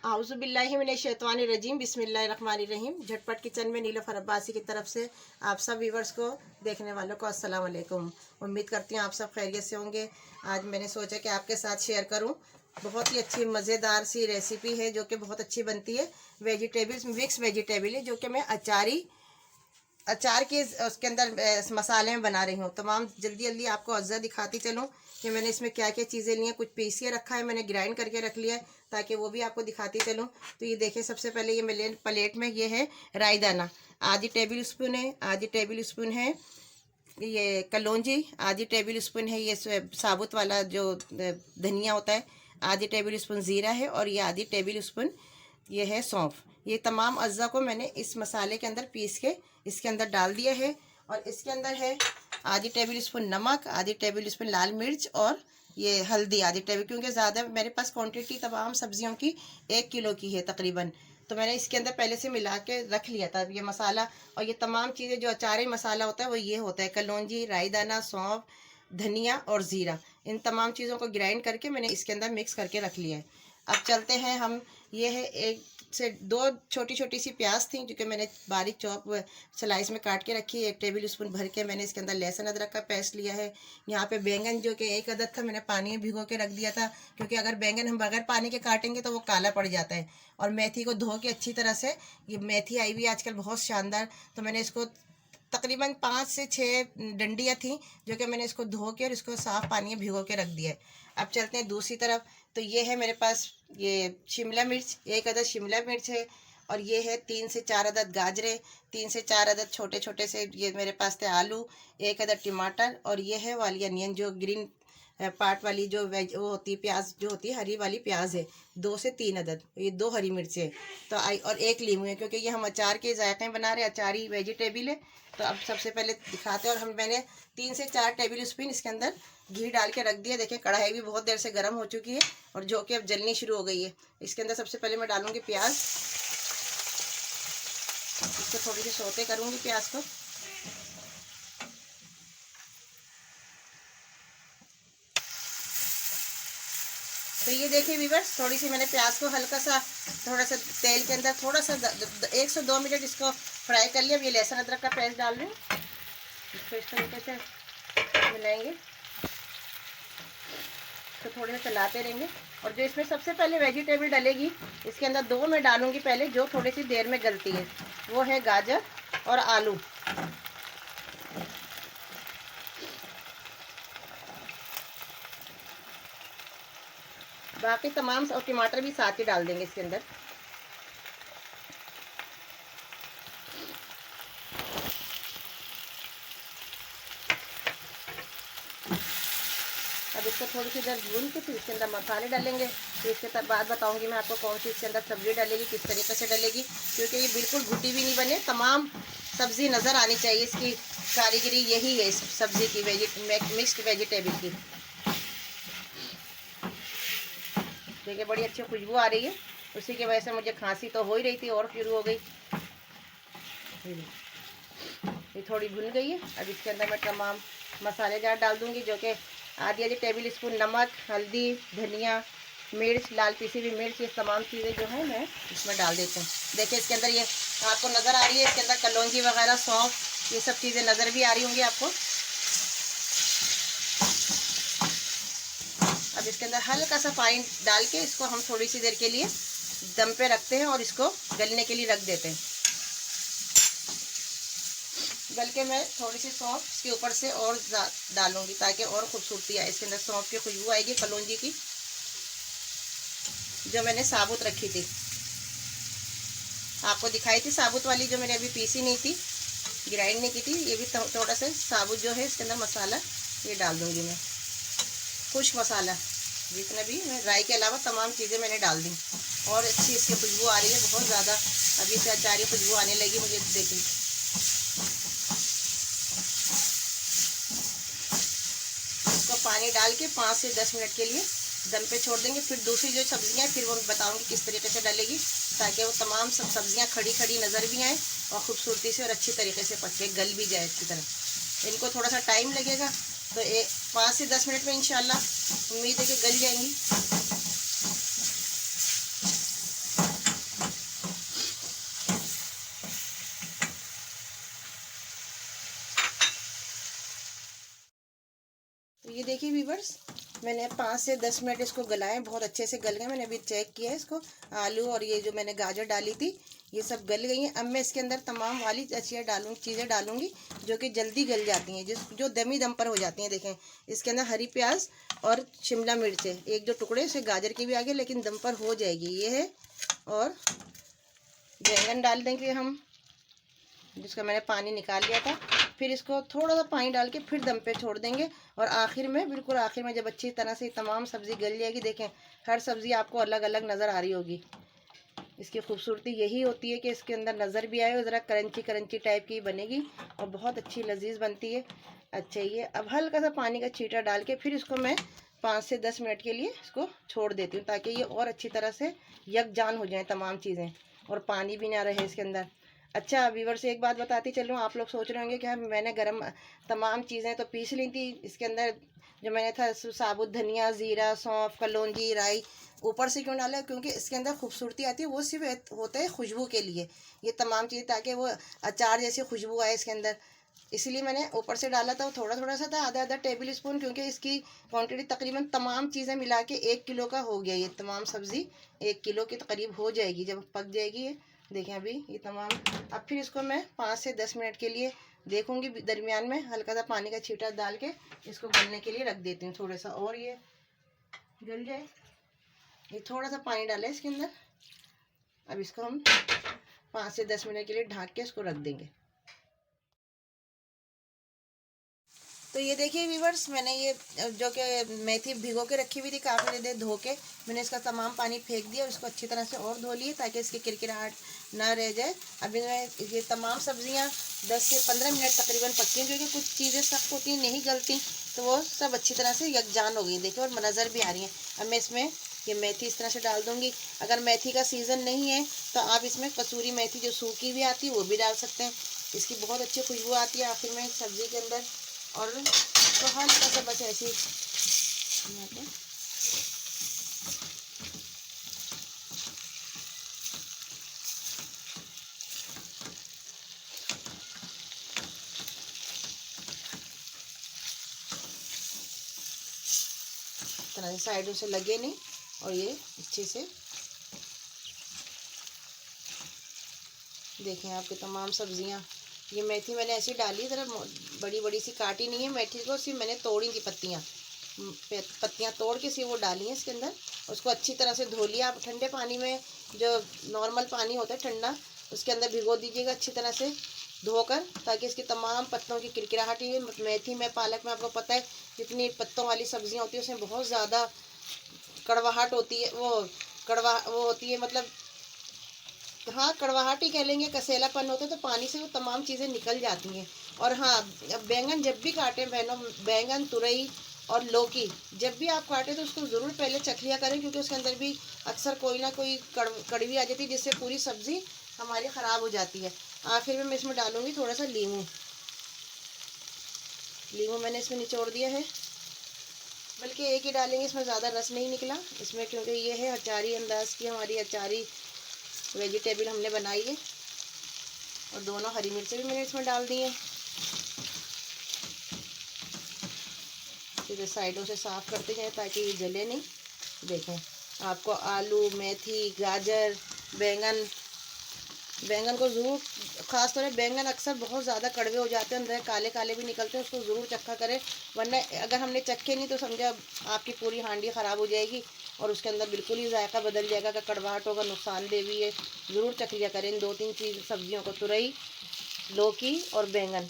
आउज़ुबिल्लाहिमिनश्शैतानिर्रजीम बिस्मिल्लाहिर्रहमानिर्रहीम। झटपट किचन में नीलोफर अब्बासी की तरफ से आप सब व्यूवर्स को, देखने वालों को अस्सलाम वालेकुम। उम्मीद करती हूँ आप सब खैरियत से होंगे। आज मैंने सोचा कि आपके साथ शेयर करूँ। बहुत ही अच्छी मज़ेदार सी रेसिपी है जो कि बहुत अच्छी बनती है। वेजिटेबल्स मिक्स वेजिटेबल है जो कि मैं अचार के उसके अंदर मसाले में बना रही हूँ। तमाम जल्दी जल्दी आपको अज्जा दिखाती चलूँ कि मैंने इसमें क्या क्या चीज़ें ली हैं। कुछ पीस के रखा है, मैंने ग्राइंड करके रख लिया है ताकि वो भी आपको दिखाती चलूँ। तो ये देखिए, सबसे पहले ये मेरे प्लेट में ये है राई दाना, आधी टेबल स्पून है। आधी टेबल स्पून है ये कलौंजी, आधी टेबल स्पून है ये साबुत वाला जो धनिया होता है, आधी टेबल स्पून ज़ीरा है, और ये आधी टेबल स्पून ये है सौंफ। ये तमाम अज्जा को मैंने इस मसाले के अंदर पीस के इसके अंदर डाल दिया है। और इसके अंदर है आधी टेबल स्पून नमक, आधी टेबल स्पून लाल मिर्च, और ये हल्दी आधी टेबल, क्योंकि ज़्यादा मेरे पास क्वांटिटी तमाम सब्जियों की 1 किलो की है तकरीबन। तो मैंने इसके अंदर पहले से मिला के रख लिया था ये मसाला। और ये तमाम चीज़ें जो अचारी मसाला होता है वो ये होता है कलौंजी, राई दाना, सौंफ, धनिया और ज़ीरा। इन तमाम चीज़ों को ग्राइंड करके मैंने इसके अंदर मिक्स करके रख लिया है। अब चलते हैं हम, ये है एक से दो छोटी छोटी सी प्याज थी जो कि मैंने बारीक चॉप स्लाइस में काट के रखी है। 1 टेबल स्पून भर के मैंने इसके अंदर लहसुन अदरक का पेस्ट लिया है। यहाँ पे बैंगन जो कि 1 अदद था, मैंने पानी में भिगो के रख दिया था, क्योंकि अगर बैंगन हम बगैर पानी के काटेंगे तो वो काला पड़ जाता है। और मेथी को धो के अच्छी तरह से, ये मेथी आई हुई है आजकल बहुत शानदार, तो मैंने इसको तकरीबन 5 से 6 डंडियाँ थी जो कि मैंने इसको धो के और इसको साफ़ पानी में भिगो के रख दिया है। अब चलते हैं दूसरी तरफ। तो ये है मेरे पास ये शिमला मिर्च, 1 अदद शिमला मिर्च है, और ये है 3 से 4 अदद गाजरें, 3 से 4 अदद छोटे छोटे से ये मेरे पास थे आलू, 1 अदद टमाटर, और ये है वाली अनियन जो ग्रीन पार्ट वाली जो वेज वो होती है, प्याज जो होती है हरी वाली प्याज है, 2 से 3 अदद, ये 2 हरी मिर्चें तो आई, और 1 लीमू है, क्योंकि ये हम अचार के जायके बना रहे हैं, अचारी वेजिटेबल है। तो अब सबसे पहले दिखाते हैं। और हम मैंने 3 से 4 टेबल स्पून इसके अंदर घी डाल के रख दिया। देखिए कढ़ाई भी बहुत देर से गर्म हो चुकी है और जो कि अब जलनी शुरू हो गई है। इसके अंदर सबसे पहले मैं डालूंगी प्याज, इसको थोड़ी सी सौते करूंगी प्याज को। तो ये देखिए व्यूअर्स, थोड़ी सी मैंने प्याज को हल्का सा थोड़ा सा तेल के अंदर थोड़ा सा 1 से 2 मिनट इसको फ्राई कर लिया। अब ये लहसुन अदरक का पेस्ट डाल रही हूँ, इसको इस तरीके से मिलाएंगे, तो थोड़े से चलाते रहेंगे। और जो इसमें सबसे पहले वेजिटेबल डलेगी इसके अंदर 2 मैं डालूंगी पहले, जो थोड़ी सी देर में गलती है, वो है गाजर और आलू। बाकी तमाम और टमाटर भी साथ ही डाल देंगे इसके अंदर। अब इसको थोड़ी सी देर भून के फिर इसके अंदर मसाले डालेंगे। फिर इसके बाद बताऊंगी मैं आपको कौन सी इसके अंदर सब्जी डलेगी, किस तरीके से डलेगी, क्योंकि ये बिल्कुल घुटी भी नहीं बने, तमाम सब्जी नज़र आनी चाहिए। इसकी कारीगरी यही है इस सब्जी की, मिक्स्ड वेजिटेबल की। देखिए बड़ी अच्छी खुशबू आ रही है, उसी की वजह से मुझे खांसी तो हो ही रही थी और शुरू हो गई। ये थोड़ी भुन गई है। अब इसके अंदर मैं तमाम मसाले जार डाल दूंगी, जो कि आधी टेबल स्पून नमक, हल्दी, धनिया, मिर्च, लाल पीसी हुई मिर्च, ये तमाम चीज़ें जो है मैं इसमें डाल देती हूँ। देखिए इसके अंदर ये आपको नज़र आ रही है, इसके अंदर कलौंजी वगैरह, सौंफ, ये सब चीज़ें नज़र भी आ रही होंगी आपको। अब इसके अंदर हल्का सा पानी डाल के इसको हम थोड़ी सी देर के लिए दम पे रखते हैं और इसको गलने के लिए रख देते हैं। गल के मैं थोड़ी सी सौंफ इसके ऊपर से और डालूंगी ताकि और खूबसूरती आए। इसके अंदर सौंफ की खुशबू आएगी, कलौंजी की जो मैंने साबुत रखी थी, आपको दिखाई थी साबुत वाली, जो मैंने अभी पीसी नहीं थी, ग्राइंड नहीं की थी। ये भी थोड़ा सा साबुत जो है इसके अंदर मसाला ये डाल दूंगी मैं, खुश मसाला जितना भी, मैं राई के अलावा तमाम चीज़ें मैंने डाल दी और अच्छी इसकी खुशबू आ रही है बहुत ज़्यादा। अभी से अचारी खुशबू आने लगी मुझे, देखिए। इसको पानी डाल के 5 से 10 मिनट के लिए दम पे छोड़ देंगे। फिर दूसरी जो सब्जियां फिर वो बताऊंगी किस तरीके से डलेगी, ताकि वो तमाम सब सब्जियां खड़ी खड़ी नज़र भी आए और ख़ूबसूरती से और अच्छी तरीके से पके, गल भी जाए अच्छी तरह। इनको थोड़ा सा टाइम लगेगा, तो 5 से 10 मिनट में इंशाल्लाह उम्मीद है कि गल जाएंगी। ये देखिए व्यूवर्स, मैंने 5 से 10 मिनट इसको गलाएं, बहुत अच्छे से गल गए। मैंने अभी चेक किया है इसको। आलू और ये जो मैंने गाजर डाली थी ये सब गल गई हैं। अब मैं इसके अंदर तमाम वाली चीज़ें डालूंगी जो कि जल्दी गल जाती हैं, जो दमी दम पर हो जाती हैं। देखें, इसके अंदर हरी प्याज और शिमला मिर्च है, एक दो टुकड़े से गाजर के भी आगे, लेकिन दम पर हो जाएगी ये है। और बैंगन डाल देंगे हम, जिसका मैंने पानी निकाल लिया था। फिर इसको थोड़ा सा पानी डाल के फिर दम पे छोड़ देंगे। और आखिर में, बिल्कुल आखिर में, जब अच्छी तरह से तमाम सब्ज़ी गल जाएगी, देखें हर सब्ज़ी आपको अलग अलग नज़र आ रही होगी। इसकी खूबसूरती यही होती है कि इसके अंदर नज़र भी आए और ज़रा क्रंची क्रंची टाइप की बनेगी और बहुत अच्छी लजीज बनती है। अच्छा, ये अब हल्का सा पानी का छींटा डाल के फिर इसको मैं 5 से 10 मिनट के लिए इसको छोड़ देती हूँ, ताकि ये और अच्छी तरह से यकजान हो जाए तमाम चीज़ें और पानी भी ना रहे इसके अंदर। अच्छा व्यूअर्स, एक बात बताती चलूँ, आप लोग सोच रहे होंगे कि मैंने गरम तमाम चीज़ें तो पीस ली थी। इसके अंदर जो मैंने था साबुत धनिया, ज़ीरा, सौंफ, कलौंजी, राई ऊपर से क्यों डाला? क्योंकि इसके अंदर खूबसूरती आती है, वो सिर्फ होता है खुशबू के लिए, ये तमाम चीज़ें, ताकि वो अचार जैसी खुशबू आए इसके अंदर, इसलिए मैंने ऊपर से डाला था। थोड़ा थोड़ा सा था, आधा आधा टेबल स्पून, क्योंकि इसकी क्वांटिटी तकरीबन तमाम चीज़ें मिला के 1 किलो का हो गया। ये तमाम सब्ज़ी 1 किलो के करीब हो जाएगी जब पक जाएगी ये। देखें अभी ये तमाम। अब फिर इसको मैं 5 से 10 मिनट के लिए देखूंगी। दरमियान में हल्का सा पानी का छींटा डाल के इसको गलने के लिए रख देती हूँ, थोड़ा सा और ये गल जाए। ये थोड़ा सा पानी डाला है इसके अंदर। अब इसको हम 5 से 10 मिनट के लिए ढक के इसको रख देंगे। तो ये देखिए व्यूवर्स, मैंने ये जो कि मेथी भिगो के रखी हुई थी काफ़ी देर धो के, मैंने इसका तमाम पानी फेंक दिया और इसको अच्छी तरह से और धो लिए ताकि इसकी किरकिराहट ना रह जाए। अभी मैं ये तमाम सब्जियां 10 से 15 मिनट तकरीबन पक्की, क्योंकि कुछ चीज़ें सख्त होती हैं, नहीं गलती, तो वो सब अच्छी तरह से यकजान हो गई। देखिए, और नज़र भी आ रही है। अब मैं इसमें ये मेथी इस तरह से डाल दूँगी। अगर मेथी का सीज़न नहीं है तो आप इसमें कसूरी मेथी जो सूखी भी आती है वो भी डाल सकते हैं। इसकी बहुत अच्छी खुशबू आती है आखिर में सब्ज़ी के अंदर। और तो हल्का सा बस ऐसे तरह से साइडों से लगे नहीं, और ये अच्छे से देखें आपके तमाम सब्जियां। ये मेथी मैंने ऐसी डाली, ज़रा बड़ी बड़ी सी काटी नहीं है मेथी को, सिर्फ मैंने तोड़ी थी पत्तियां तोड़ के सिर्फ वो डाली हैं इसके अंदर। उसको अच्छी तरह से धो लिया। आप ठंडे पानी में, जो नॉर्मल पानी होता है ठंडा, उसके अंदर भिगो दीजिएगा अच्छी तरह से धोकर, ताकि इसकी तमाम पत्तों की किरकिराहट। ये मेथी में, पालक में आपको पता है जितनी पत्तों वाली सब्जियां होती है उसमें बहुत ज़्यादा कड़वाहट होती है, वो होती है, मतलब हाँ कड़वाहट ही कह लेंगे, कसेलापन होता है, तो पानी से वो तमाम चीज़ें निकल जाती हैं। और हाँ, बैंगन जब भी काटें बहनों, बैंगन, तुरई और लौकी जब भी आप काटें तो उसको ज़रूर पहले चख लिया करें, क्योंकि उसके अंदर भी अक्सर कोई ना कोई कड़वी आ जाती है, जिससे पूरी सब्ज़ी हमारी ख़राब हो जाती है। आखिर में मैं इसमें डालूँगी थोड़ा सा नींबू मैंने इसमें निचोड़ दिया है, बल्कि एक ही डालेंगे, इसमें ज़्यादा रस नहीं निकला इसमें, क्योंकि ये है अचारी अंदाज की हमारी अचारी वेजिटेबल हमने बनाई है। और दोनों हरी मिर्चें भी मैंने इसमें डाल दी हैं। फिर साइडों से साफ़ करते जाएं ताकि ये जले नहीं। देखें, आपको आलू, मेथी, गाजर, बैंगन को ज़रूर, ख़ास तौर पर बैंगन अक्सर बहुत ज़्यादा कड़वे हो जाते हैं, अंदर काले काले भी निकलते हैं, उसको ज़रूर चक्खा करें, वरना अगर हमने चखे नहीं तो समझा आपकी पूरी हांडी ख़राब हो जाएगी और उसके अंदर बिल्कुल ही जायका बदल जाएगा, का कड़वाहट होगा, नुकसानदेह भी है। ज़रूर चख लिया करें इन 2-3 चीज़ सब्जियों को, तुरई, लौकी और बैंगन।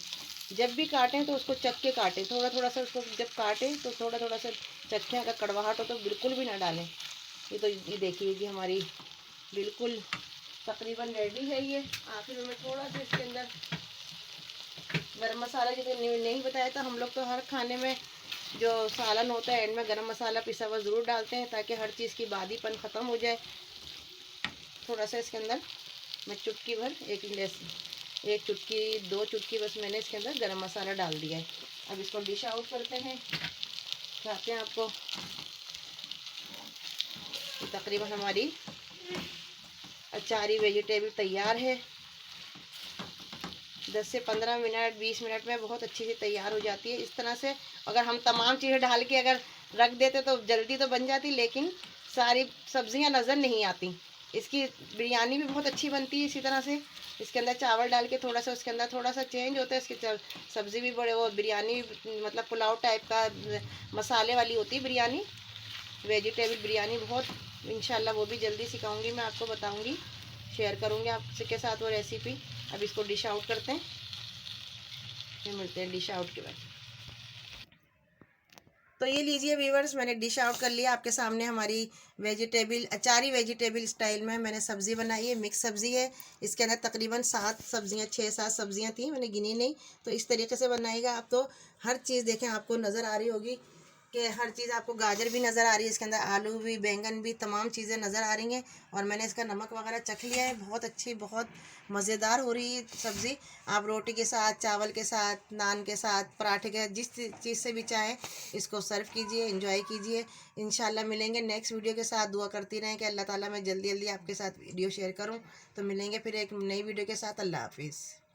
जब भी काटें तो उसको चख के काटें, थोड़ा थोड़ा सा उसको जब काटें तो थोड़ा थोड़ा सा चखें। अगर कड़वाहट हो तो बिल्कुल भी ना डालें। ये देखिए कि हमारी बिल्कुल तकरीबन रेडी है ये। आखिर में थोड़ा सा इसके अंदर गरम मसाला, जैसे नहीं बताया था, हम लोग तो हर खाने में जो सालन होता है एंड में गरम मसाला पिसा हुआ ज़रूर डालते हैं, ताकि हर चीज़ की बादीपन ख़त्म हो जाए। थोड़ा सा इसके अंदर मैं चुटकी भर, एक चुटकी 2 चुटकी बस मैंने इसके अंदर गरम मसाला डाल दिया है। अब इसको डिश आउट करते हैं, चाहते हैं आपको। तकरीबन हमारी अचारी वेजिटेबल तैयार है। 10 से 15 मिनट 20 मिनट में बहुत अच्छी से तैयार हो जाती है। इस तरह से अगर हम तमाम चीज़ें डाल के अगर रख देते तो जल्दी तो बन जाती, लेकिन सारी सब्जियां नज़र नहीं आती। इसकी बिरयानी भी बहुत अच्छी बनती है। इसी तरह से इसके अंदर चावल डाल के थोड़ा सा उसके अंदर थोड़ा सा चेंज होता है। इसकी सब्ज़ी भी बड़े वो बिरयानी मतलब पुलाव टाइप का मसाले वाली होती है बिरयानी, वेजिटेबल बिरयानी बहुत। इंशाल्लाह वो भी जल्दी सिखाऊंगी, मैं आपको बताऊंगी, शेयर करूंगी आपके साथ वो रेसिपी। अब इसको डिश आउट करते हैं, फिर मिलते हैं डिश आउट के बाद। तो ये लीजिए व्यूवर्स, मैंने डिश आउट कर लिया। आपके सामने हमारी वेजिटेबल अचारी वेजिटेबल स्टाइल में मैंने सब्ज़ी बनाई है, मिक्स सब्ज़ी है। इसके अंदर तकरीबन 7 सब्जियां 6-7 सब्जियां थी, मैंने गिनी नहीं। तो इस तरीके से बनाएगा आप तो हर चीज़ देखें आपको नज़र आ रही होगी कि हर चीज़ आपको, गाजर भी नज़र आ रही है इसके अंदर, आलू भी, बैंगन भी, तमाम चीज़ें नज़र आ रही हैं। और मैंने इसका नमक वगैरह चख लिया है। बहुत अच्छी, बहुत मज़ेदार हो रही है सब्ज़ी। आप रोटी के साथ, चावल के साथ, नान के साथ, पराठे के, जिस चीज़ से भी चाहें इसको सर्व कीजिए, एंजॉय कीजिए। इंशाल्लाह मिलेंगे नेक्स्ट वीडियो के साथ। दुआ करती रहें कि अल्लाह ताला मैं जल्दी जल्दी आपके साथ वीडियो शेयर करूँ। तो मिलेंगे फिर एक नई वीडियो के साथ। अल्लाह हाफिज़।